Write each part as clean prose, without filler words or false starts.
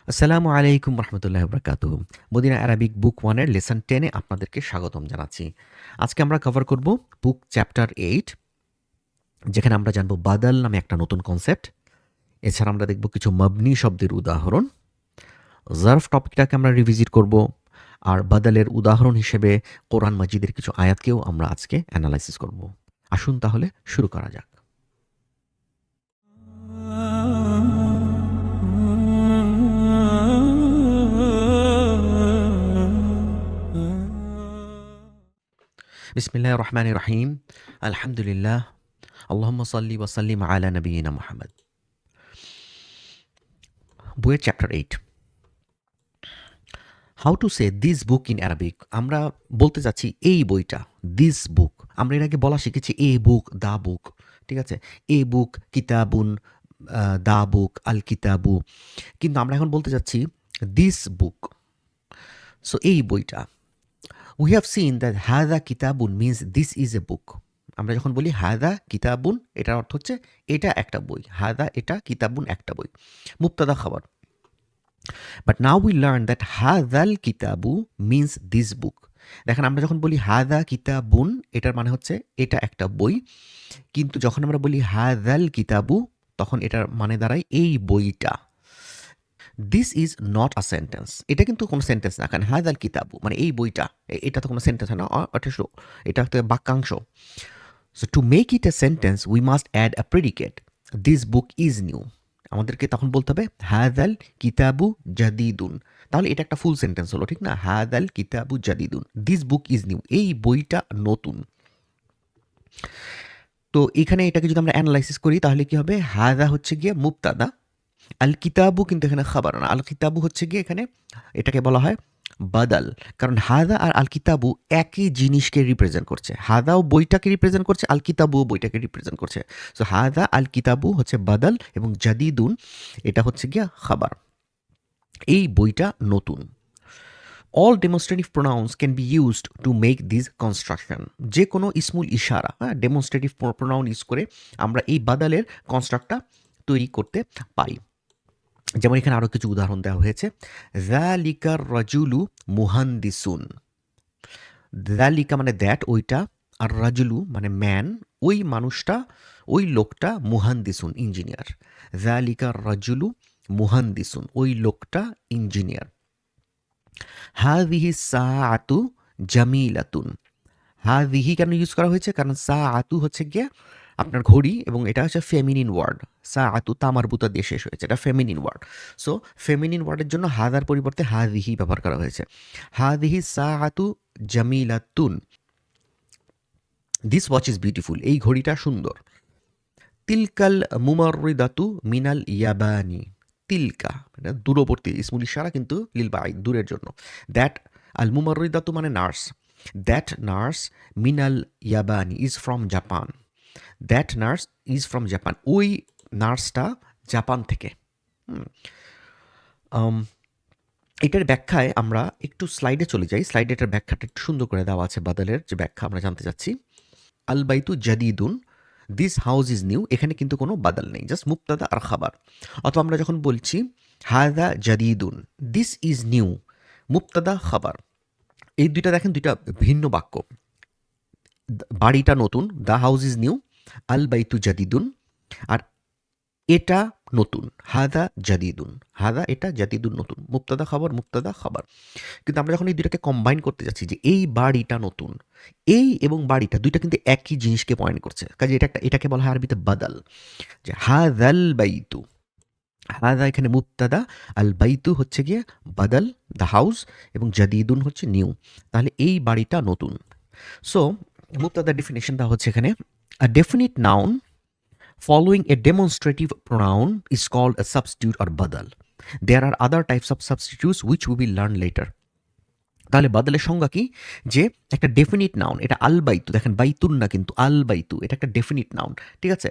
আসসালামু আলাইকুম রহমতুল্লাহ বরকাতুহ। Medina Arabic বুক 1 এর লেসন 10 এ আপনাদেরকে স্বাগতম জানাচ্ছি। আজকে আমরা কভার করব বুক চ্যাপ্টার 8, যেখানে আমরা জানব বাদাল নামে একটা নতুন কনসেপ্ট। এছাড়া আমরা দেখব কিছু মাবনি শব্দের উদাহরণ। জারফ টপিকটাকে আমরা রিভিজিট করব। আর বাদালের উদাহরণ হিসেবে কোরআন মাজিদের কিছু আয়াতকেও আমরা আজকে অ্যানালাইসিস করব। আসুন তাহলে শুরু করা যাক। বিসমিল্লাহির রহমানির রহিম। আলহামদুলিল্লাহ। আল্লাহুম্মা সাল্লি ওয়া সাল্লিম আলা নাবিয়িনা মুহাম্মদ। বইয়ের chapter 8, how to say this book in Arabic. আমরা বলতে চাচ্ছি এই বইটা, দিস বুক। আমরা এর আগে বলা শিখেছি এ বুক, দা বুক। ঠিক আছে, এ বুক কিতাবুন, দা বুক আল কিতাবু। কিন্তু আমরা এখন বলতে চাচ্ছি দিস বুক। সো এই বইটা, উই হ্যাভ সিন দ্যাট হাদা কিতাবুন মিনস দিস ইজ এ বুক। আমরা যখন বলি হাদা কিতাবুন, এটার অর্থ হচ্ছে এটা একটা বই। হাদা এটা, কিতাবুন একটা বই, মুবতাদা খবর। But now we learn that হাদাল কিতাবু মিনস দিস বুক। দেখেন, আমরা যখন বলি হাদা কিতাবুন, এটার মানে হচ্ছে এটা একটা বই। কিন্তু যখন আমরা বলি হাদাল কিতাবু, তখন এটার মানে দাঁড়ায় এই বইটা। This is not a sentence. এটা কিন্তু কোনো সেন্টেন্স না, কারণ হাদাল কিতাবু মানে এই বইটা, এটা তো কোনো সেন্টেন্স হয় না, এটা তো বাক্যাংশ। So to make it a sentence we must add a predicate, this book is new. আমাদেরকে তখন বলতে হবে হাদাল কিতাবু জাদিদুন। তাহলে এটা একটা ফুল সেন্টেন্স হলো, ঠিক না? হাদাল কিতাবু জাদিদুন, দিস বুক ইজ নিউ, এই বইটা নতুন। তো এখানে এটাকে যদি আমরা অ্যানালাইসিস করি, তাহলে কি হবে? হাদা হচ্ছে গিয়ে মুবতাদা, আল কিতাবু কিন্তু এখানে খাবার না। আল কিতাবু হচ্ছে গিয়ে এখানে এটাকে বলা হয় বাদাল। কারণ হাদা আর আল কিতাবু একই জিনিসকে রিপ্রেজেন্ট করছে। হাদাও বইটাকে রিপ্রেজেন্ট করছে, আল কিতাবুও বইটাকে রিপ্রেজেন্ট করছে। সো হাদা আল কিতাবু হচ্ছে বাদাল, এবং জাদিদুন এটা হচ্ছে গিয়া খাবার। এই বইটা নতুন। All demonstrative pronouns can be used to make this construction. যে কোনো ইসমুল ইশারা, হ্যাঁ, ডেমনস্ট্রেটিভ প্রোনাউন ইউজ করে আমরা এই বাদালের কনস্ট্রাক্টটা তৈরি করতে পারি। যেমন এখানে আরও কিছু উদাহরণ দেওয়া হয়েছে। যালিকার রাজুলু মুহান্দিসুন। যালিকা মানে দ্যাট, ওইটা, আর রাজুলু মানে ম্যান, ওই মানুষটা, ওই লোকটা, মুহান্দিসুন ইঞ্জিনিয়ার। যালিকার রাজুলু মুহান্দিসুন, ওই লোকটা ইঞ্জিনিয়ার। হাদিহি সাআতু জামিলাতুন। হাদিহি কেন ইউজ করা হয়েছে? কারণ সাআতু হচ্ছে গিয়ে আপনার ঘড়ি, এবং এটা হচ্ছে ফেমিনিন ওয়ার্ড। সাআতু তামারবুতা দিয়ে শেষ হয়েছে, এটা ফেমিনিন ওয়ার্ড। সো ফেমিনিন ওয়ার্ডের জন্য হাদার পরিবর্তে হাদিহি ব্যবহার করা হয়েছে। হাদিহি সাআতু জামিলাতুন, দিস ওয়াচ ইজ বিউটিফুল, এই ঘড়িটা সুন্দর। তিলকাল মুমাররিদাতু মিনাল ইয়াবানি। তিলকা মানে দূরবর্তী, ইসমুল ইশারা কিন্তু লিল বাঈদ, দূরের জন্য। দ্যাট আল মুমাররিদাতু মানে নার্স। দ্যাট নার্স মিনাল ইয়াবানি is from Japan. That nurse is from Japan, ওই নার্সটা জাপান থেকে। এটার ব্যাখ্যায় আমরা একটু স্লাইডে চলে যাই। স্লাইডে এটার ব্যাখ্যাটা একটু সুন্দর করে দেওয়া আছে। বাদালের যে ব্যাখ্যা আমরা জানতে চাচ্ছি, আল বাইতু জাদিদুন, দিস হাউস ইজ নিউ, এখানে কিন্তু কোনো বাদাল নেই, জাস্ট মুবতাদা আর খাবার। অথবা আমরা যখন বলছি হাদা জাদিদুন, দিস ইজ নিউ, মুবতাদা খাবার, এই দুইটা দেখেন দুইটা ভিন্ন বাক্য। বাড়িটা নতুন, দ্য হাউস ইজ নিউ, আল বাইতু জাদিদুন, আর এটা নতুন, হাদা জাদিদুন। হাদা এটা, জাদিদুন নতুন, মুবতাদা খাবার, মুবতাদা খাবার। কিন্তু আমরা যখন এই দুইটাকে কম্বাইন করতে যাচ্ছি, যে এই বাড়িটা নতুন, এই এবং বাড়িটা দুইটা কিন্তু একই জিনিসকে পয়েন্ট করছে, কাজে এটাকে বলা হয় আরবিতে বাদাল। যে হাদাল বাইতু, হাদা এখানে মুবতাদা, আল বাইতু হচ্ছে গিয়ে বাদাল, দ্য হাউস, এবং জাদিদুন হচ্ছে নিউ। তাহলে এই বাড়িটা নতুন। সো মুবতাদা ডেফিনেশন দেওয়া হচ্ছে এখানে, a definite noun following a demonstrative pronoun is called a substitute or badal. There are other types of substitutes which we will learn later. তাহলে বাদালের সংজ্ঞা কি? যে একটা ডেফিনিট নাউন, এটা আল বাইতু, দেখেন বাইতুন না কিন্তু আল বাইতু, এটা একটা ডেফিনিট নাউন, ঠিক আছে?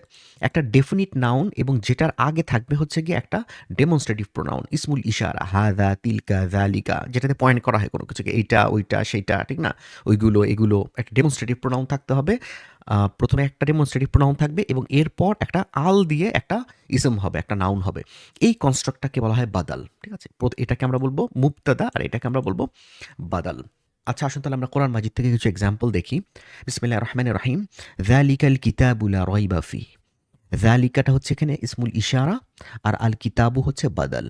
একটা ডেফিনিট নাউন, এবং যেটার আগে থাকবে হচ্ছে গিয়ে একটা ডেমনস্ট্রেটিভ প্রোনাউন, ইসমুল ইশারা, হাদা, তিলকা, জালিকা, যেটাতে পয়েন্ট করা হয় কোনো কিছুকে, এইটা, ওইটা, সেইটা, ঠিক না? ওইগুলো, এগুলো, একটা ডেমনস্ট্রেটিভ প্রোনাউন থাকতে হবে। প্রথমে একটা ডেমনস্ট্রেটিভ প্রোনাউন থাকবে এবং এরপর একটা আল দিয়ে একটা ইসম হবে, একটা নাউন হবে। এই কনস্ট্রাক্টটাকে বলা হয় বাদাল। ঠিক আছে? এটাকে আমরা বলবো মুবতাদা আর এটাকে আমরা বলবো বাদাল। আচ্ছা আসুন তাহলে আমরা কোরআন মাজিদ থেকে কিছু এক্সাম্পল দেখি। বিসমিল্লাহির রহমানির রহিম। যালিকাল কিতাবু লা রাইবা ফিহ। যালিকাটা হচ্ছে এখানে ইসমুল ইশারা আর আল কিতাবু হচ্ছে বাদাল।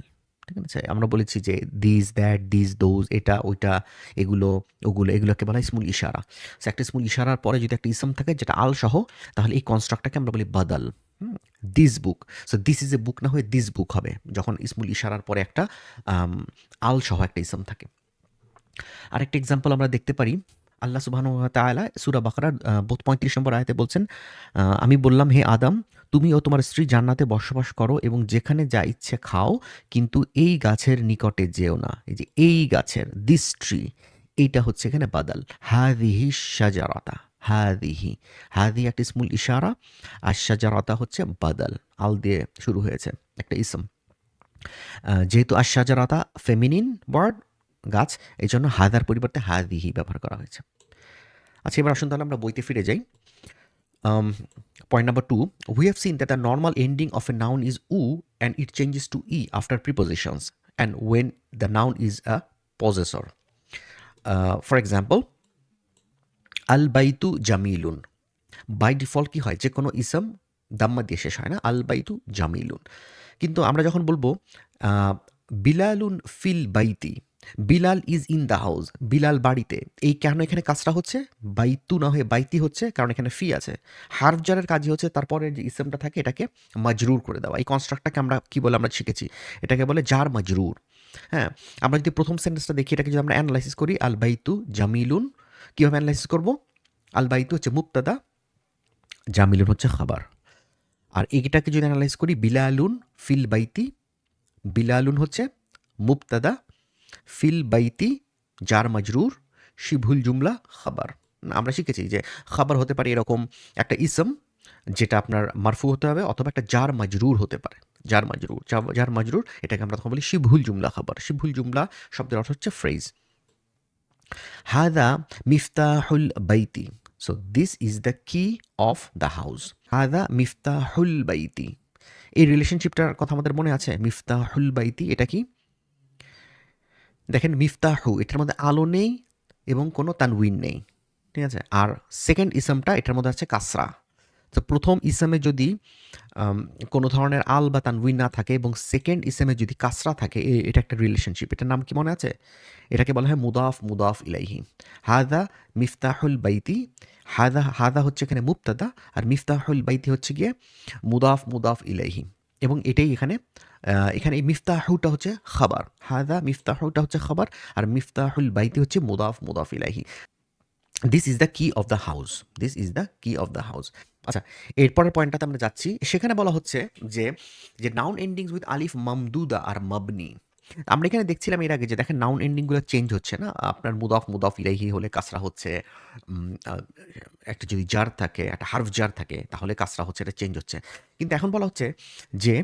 ঠিক আছে? আমরা বলেছি যে দিস, দ্যাট, দিস, দোজ, এটা, ওইটা, এগুলো, ওগুলো, এগুলোকে বলা হয় ইসমুল ইশারা। সো একটা ইসমুল ইশারার পরে যদি একটা ইসম থাকে যেটা আল সহ, তাহলে এই কনস্ট্রাক্টটাকে আমরা বলি বাদাল। This book. So this is a book না হয়ে দিস বুক হবে যখন ইসমুল ইশারার পরে একটা আল সহ একটা ইসম থাকে। আরেকটা এক্সাম্পল আমরা দেখতে পারি। আল্লাহ সুবহানাহু ওয়া তাআলা সূরা বাকারার ৩৫ নম্বর আয়াতে বলছেন, আমি বললাম হে আদম, তুমি ও তোমার স্ত্রী জান্নাতে বসবাস করো এবং যেখানে যা ইচ্ছে খাও, কিন্তু এই গাছের নিকটে যেও না। এই যে এই গাছের, দিস ট্রি, এইটা হচ্ছে এখানে বাদাল। হাযিহি শাজারাতা, হাযিহি, হাযিহি একটা ইসমুল ইশারা আর শাজারাতা হচ্ছে বাদাল, আল দিয়ে শুরু হয়েছে একটা ইসম। যেহেতু আশ-শাজারাতা ফেমিনিন ওয়ার্ড, গাছ, এজন্য হাদার পরিবর্তে হাদিহি ব্যবহার করা হয়েছে। আচ্ছা এবার আসুন তাহলে আমরা বইতে ফিরে যাই। Point number 2, we have seen that the normal ending of a noun is u and it changes to e after prepositions and when the noun is a possessor. For example, আল বাইতু জামিলুন। বাই ডিফল্ট কি হয়, যে কোনো ইসম দাম্মা দিয়ে শেষ হয় না, আল বাইতু জামিলুন। কিন্তু আমরা যখন বলবো বিলালুন ফিল বাইতি, Bilal is in the house, Bilal বাড়িতে, এই কেন এখানে কাজটা হচ্ছে বাইতু না হয়ে বাইতি হচ্ছে, কারণ এখানে ফি আছে। হার্ফ জারের কাজই হচ্ছে তারপরে যে ইসমটা থাকে এটাকে মাজরুর করে দেওয়া। এই কনস্ট্রাক্টটাকে আমরা কি বলে আমরা শিখেছি, এটাকে বলে জার মাজরুর। হ্যাঁ, আমরা যদি প্রথম সেন্টেন্সটা দেখি, এটাকে যদি আমরা অ্যানালাইসিস করি, আল বাইতু জামিলুন, কীভাবে অ্যানালাইসিস করবো? আল বাইতু হচ্ছে মুবতাদা, জামিলুন হচ্ছে খাবার। আর এইটাকে যদি অ্যানালাইজ করি, বিলালুন ফিল বাইতি, বিলালুন হচ্ছে মুবতাদা, ফিল বাইতি জার মাজরুর, শিবহুল জুমলা খাবার। আমরা শিখেছি যে খাবার হতে পারে এরকম একটা ইসম যেটা আপনার মারফু হতে হবে, অথবা একটা জার মাজরুর হতে পারে। জার মাজরুর, জার মাজরুর, এটাকে আমরা তখন বলি শিবহুল জুমলা খাবার। শিবহুল জুমলা শব্দের অর্থ হচ্ছে ফ্রেজ। হাদা মিফতাহুল বাইতি, so this is the key of the house. হাদা মিফতাহুল বাইতি, এই রিলেশনশিপটার কথা আমাদের মনে আছে। মিফতাহুল বাইতি এটা কি? দেখেন মিফতাহু, এটার মধ্যে আলো নেই এবং কোনো তানউইন নেই। ঠিক আছে? আর সেকেন্ড ইসমটা এটার মধ্যে আছে কাসরা। তো প্রথম ইসমে যদি কোনো ধরনের আল বা তানউইন না থাকে এবং সেকেন্ড ইসমে যদি কাসরা থাকে, এটা একটা রিলেশনশিপ। এটার নাম কি মনে আছে? এটাকে বলা হয় মুদাফ মুদাফ ইলাইহি। হাদা মিফতাহুল বাইতি, হাদা, হাদা হচ্ছে এখানে মুবতাদা আর মিফতাহুল বাইতি হচ্ছে গিয়ে মুদাফ মুদাফ ইলাইহি। এবং এটাই এখানে এখানে এই মিফতাহুটা হচ্ছে খাবার, হাদা মিফতাহুটা হচ্ছে খাবার আর মিফতাহুল বাইতি হচ্ছে মুদাফ মুদাফ ইলাইহি। This is the key of the house, this is the key of the house. আচ্ছা এরপরের পয়েন্টটাতে আমরা যাচ্ছি। সেখানে বলা হচ্ছে যে যে নাউন এন্ডিংস উইথ আলিফ মামদুদা আর মাবনি। আমরা এখানে দেখছিলাম এর আগে যে দেখেন নাউন এন্ডিংগুলো চেঞ্জ হচ্ছে না, আপনার মুদাফ মুদাফ ইলাইহি হলে কাসরা হচ্ছে, একটা যদি জার থাকে, একটা হার্ফ জার থাকে, তাহলে কাসরা হচ্ছে, এটা চেঞ্জ হচ্ছে। কিন্তু এখন বলা হচ্ছে যে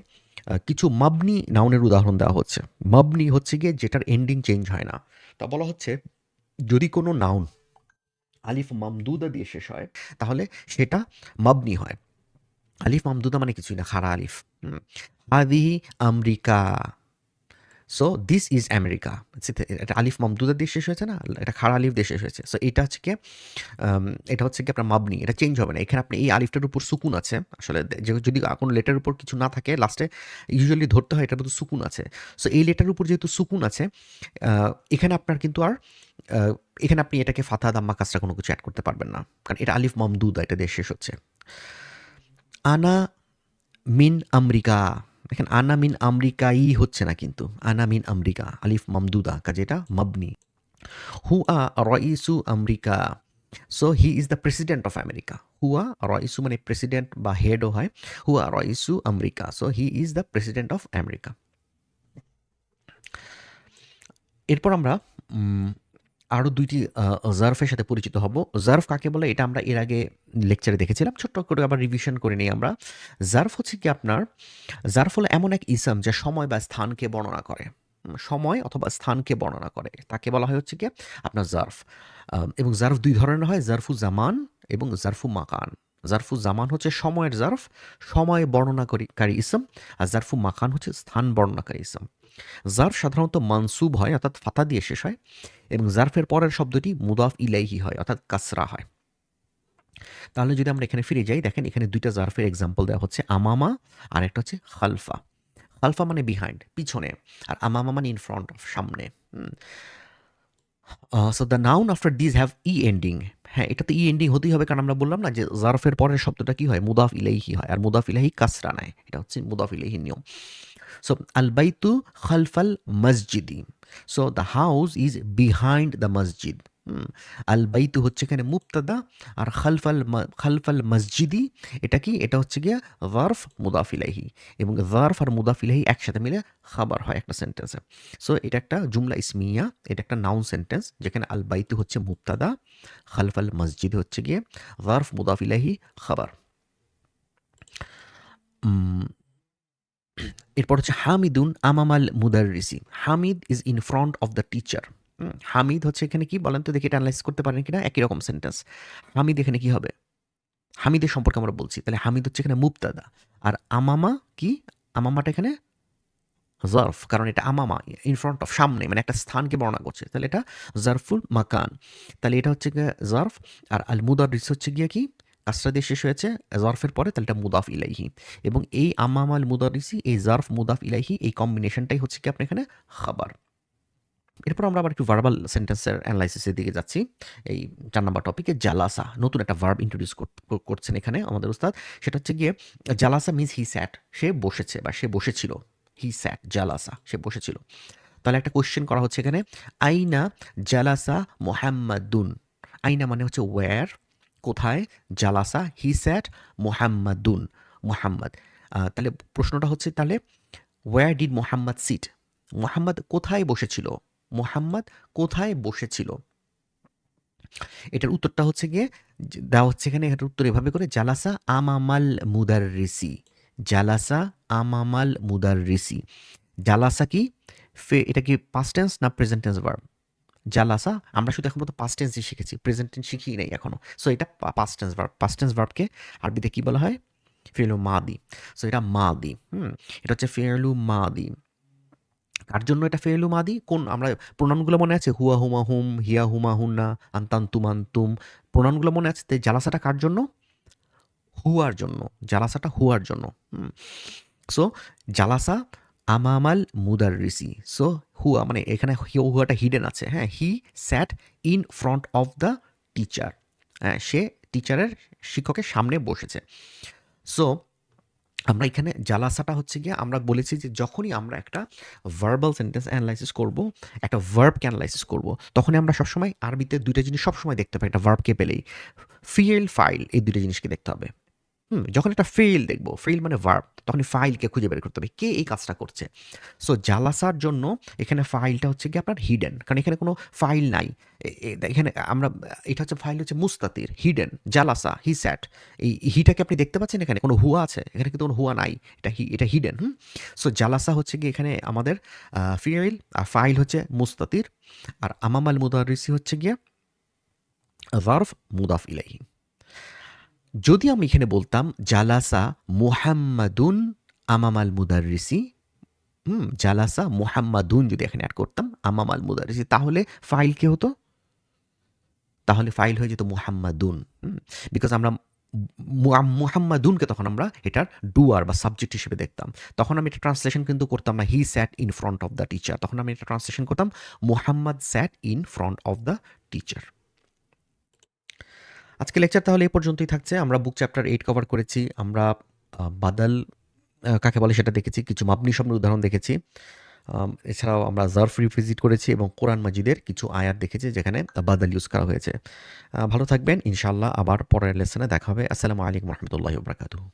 কিছু মাবনি নাউনের উদাহরণ দেওয়া হচ্ছে। মাবনি হচ্ছে গিয়ে যেটার এন্ডিং চেঞ্জ হয় না। তা বলা হচ্ছে যদি কোনো নাউন আলিফ মামদুদা দিয়ে শেষ হয়, তাহলে সেটা মাবনি হয়। আলিফ মামদুদা মানে কিছুই না, খাড়া আলিফ। হাদিহি America, so this is America. এটা আলিফ মামদুদা দিয়ে শেষ হয়েছে না, এটা খাড়া আলিফ দিয়ে শেষ হয়েছে। সো এটা হচ্ছে কি, এটা হচ্ছে কি আপনার মাবনি, এটা চেঞ্জ হবে না। এখানে আপনি এই আলিফটার উপর সুকুন আছে, আসলে যদি কোনো লেটার উপর কিছু না থাকে লাস্টে ইউজুয়ালি ধরতে হয় এটার মধ্যে সুকুন আছে। সো এই লেটার উপর যেহেতু সুকুন আছে, এখানে আপনার কিন্তু আর এখানে আপনি এটাকে ফাথা দাম্মা কাসরা কোনো কিছু অ্যাড করতে পারবেন না, কারণ এটা আলিফ মামদুদা, এটা দিয়ে শেষ হচ্ছে। আনা মিন আমেরিকা, দেখেন আনা মিন আমেরিকাই হচ্ছে না, কিন্তু আনা মিন আমেরিকা আলিফ মামদুদা, কাজে এটা মাবনি। হুয়া রইসু America, so he is the president of America. হুয়া রইসু মানে প্রেসিডেন্ট বা হেডও হয়। হুয়া রইসু America, so he is the president of America. এরপর আমরা আরও দুইটি জার্ফের সাথে পরিচিত হব। জার্ফ কাকে বলে এটা আমরা এর আগে লেকচারে দেখেছিলাম, ছোট্ট করে আবার রিভিশন করে নিই আমরা। জার্ফ হচ্ছে কি আপনার, জার্ফ হলো এমন এক ইসম যা সময় বা স্থানকে বর্ণনা করে, সময় অথবা স্থানকে বর্ণনা করে, তাকে বলা হয় হচ্ছে কি আপনার জার্ফ। এবং জার্ফ দুই ধরনের হয়, জার্ফু জামান এবং জারফু মাকান। জারফু জামান হচ্ছে সময়ের জারফ, সময় বর্ণনাকারী ইসম, আর জারফু মাকান হচ্ছে স্থান বর্ণনাকারী ইসম। জারফ সাধারণত মানসুব হয় অর্থাৎ ফাতা দিয়ে শেষ হয়, এবং জারফের পরের শব্দটি মুদাফ ইলাইহি হয় অর্থাৎ কাসরা হয়। তাহলে যদি আমরা এখানে ফিরে যাই, দেখেন এখানে দুইটা জারফের এক্সাম্পল দেওয়া হচ্ছে, আমামা আর একটা হচ্ছে খালফা। খালফা মানে বিহাইন্ড, পিছনে, আর আমামা মানে ইন ফ্রন্ট অফ, সামনে। So the noun after this have E ending. হ্যাঁ, এটা তো ই এন্ডিং হতেই হবে, কারণ আমরা বললাম না যে জারফের পরের শব্দটা কি হয়, মুদাফ ইলাইহি হয়, আর মুদাফ ইলাইহি কাসরা নেয়, এটা হচ্ছে মুদাফ ইলাইহি নিয়ম। So al-baytu khalfal masjidi. So the house is behind the masjid. আল-বাইতু হচ্ছে এখানে মুবতাদা, আর খালফাল মসজিদি এটা কি, এটা হচ্ছে গিয়া যারফ মুদাফ ইলাইহি, এবং যারফ আর মুদাফ ইলাইহি একসাথে মিলে খাবার হয় একটা সেন্টেন্সে। সো এটা একটা জুমলা ইসমিয়া, এটা একটা নাউন সেন্টেন্স, যেখানে আল-বাইতু হচ্ছে মুবতাদা, খালফাল মসজিদ হচ্ছে গিয়ে যারফ মুদাফ ইলাইহি খাবার। এরপর হচ্ছে হামিদুন আমামাল মুদাররিসি। Hamid is in front of the teacher. Hamid হচ্ছে এখানে কি বলেন তো দেখি, এটা অ্যানালাইজ করতে পারেন কিনা, একই রকম সেন্টেন্স। হামিদ এখানে কি হবে, হামিদের সম্পর্কে আমরা বলছি, তাহলে হামিদ হচ্ছে এখানে মুবতাদা, আর আমামা কি, আমামাটা এখানে জারফ, কারণ এটা আমামা ইন ফ্রন্ট অফ, সামনে, মানে একটা স্থানকে বর্ণনা করছে, তাহলে এটা জারফুল মাকান। তাহলে এটা হচ্ছে গিয়ে জারফ, আর আল মুদাররিস হচ্ছে গিয়ে কি, কাসরা দিয়ে শেষ হয়েছে জারফের পরে, তাহলে এটা মুদাফ ইলাইহি। এবং এই আমামাল মুদারিসি, এই জারফ মুদাফ ইলাইহি, এই কম্বিনেশনটাই হচ্ছে কি আপনার এখানে খাবার। এরপর আমরা আবার একটু ভার্বাল সেন্টেন্সের অ্যানালাইসিসের দিকে যাচ্ছি। এই 4 নম্বর টপিকে জালাসা, নতুন একটা ভার্ব ইন্ট্রোডিউস করছেন এখানে আমাদের উস্তাদ। সেটা হচ্ছে গিয়ে জালাসা মিনস হি স্যাট, সে বসেছে বা সে বসেছিল। হি স্যাট জালাসা, সে বসেছিল। তাহলে একটা কোয়েশ্চেন করা হচ্ছে এখানে, আইনা জালাসা মুহাম্মাদুন। আইনা মানে হচ্ছে ওয়্যার, কোথায়, জালাসা হি স্যাট মুহাম্মাদুন, মুহাম্মদ। তাহলে প্রশ্নটা হচ্ছে তাহলে where did Muhammad sit, Muhammad কোথায় বসেছিল, মুহাম্মদ কোথায় বসেছিল। এটার উত্তরটা হচ্ছে গিয়ে দেওয়া হচ্ছে এখানে, এটার উত্তর এভাবে করে, জালাসা আমামাল মুদাররিসি। জালাসা আমামাল মুদাররিসি। জালাসা কি, এটা কি পাস্ট টেন্স না প্রেজেন্ট টেন্স ভার্ব? জালাসা আমরা শুধু এখন পাস্ট টেন্সই শিখেছি, প্রেজেন্ট টেন্স শিখি নাই এখনো। সো এটা past tense verb. Past tense ভার্বকে আরবিতে কি বলা হয়, ফেলু মাদি। সো এটা মাদি, এটা হচ্ছে ফেলু মাদি। কার জন্য এটা ফেলু মাদি, কোন, আমরা প্রোনাউনগুলো মনে আছে, হুয়া হুমা হুম, হিয়া হুমা হুন্না, আন্তান্তুম আন্তুম, প্রোনাউনগুলো মনে আছে। তাই জালাসাটা কার জন্য, হুয়ার জন্য, জালাসাটা হুয়ার জন্য। সো জালাসা আমামাল মুদাররিসি। সো হুয়া মানে এখানে হুয়াটা হিডেন আছে। হ্যাঁ, he sat in front of the teacher. হ্যাঁ, সে টিচারের, শিক্ষকের সামনে বসেছে। সো আমরা এখানে জালাসাটা হচ্ছে গিয়ে, আমরা বলেছি যে যখনই আমরা একটা ভার্বাল সেন্টেন্স অ্যানালাইসিস করব, একটা ভার্বকে অ্যানালাইসিস করব, তখনই আমরা সবসময় আরবিতে দুইটা জিনিস সবসময় দেখতে পাই একটা ভার্বকে পেলেই, ফিল ফাইল, এই দুইটা জিনিসকে দেখতে হবে। যখন একটা ফেল দেখবো, ফেল মানে ভার্ব, তখন ফাইলকে খুঁজে বের করতে হবে কে এই কাজটা করছে। সো জালাসার জন্য এখানে ফাইলটা হচ্ছে কি আপনার হিডেন, কারণ এখানে কোনো ফাইল নাই। এখানে আমরা, এটা হচ্ছে ফাইল হচ্ছে মুস্তাতির, হিডেন, জালাসা হি স্যাট, এই হিটাকে আপনি দেখতে পাচ্ছেন, এখানে কোনো হুয়া আছে, এখানে কিন্তু কোনো হুয়া নাই, এটা হিডেন। সো জালাসা হচ্ছে কি এখানে আমাদের ফিল, আর ফাইল হচ্ছে মুস্তাতির, আর আমামাল মুদারিসি হচ্ছে গিয়ে জারফ মুদাফ ইলাইহি। যদি আমি এখানে বলতাম জালাসা মুহাম্মাদুন আমামাল মুদাররিসি, জালাসা মুহাম্মাদুন যদি এখানে অ্যাড করতাম আমামাল মুদাররিসি, তাহলে ফাইল কি হতো, তাহলে ফাইল হয়ে যেত মুহাম্মাদুন। বিকজ আমরা মুহাম্মাদুনকে তখন আমরা এটার ডুয়ার বা সাবজেক্ট হিসেবে দেখতাম, তখন আমি এটা ট্রান্সলেশন কিন্তু করতাম না he sat in front of the teacher, তখন আমি এটা ট্রান্সলেশন করতাম Muhammad sat in front of the teacher. আজকে লেকচার তাহলে এই পর্যন্তই থাকছে। আমরা বুক চ্যাপ্টার 8 কভার করেছি। আমরা বাদাল কাকে বলে সেটা দেখেছি, কিছু মাবনি শব্দের উদাহরণ দেখেছি। এছাড়াও আমরা জারফ রিভিজিট করেছি এবং কোরআন মাজিদের কিছু আয়াত দেখেছি যেখানে বাদাল ইউজ করা হয়েছে। ভালো থাকবেন, ইনশাআল্লাহ আবার পরের লেসনে দেখা হবে। আসসালামু আলাইকুম রহমতুল্লাহি ওয়া বারাকাতুহু।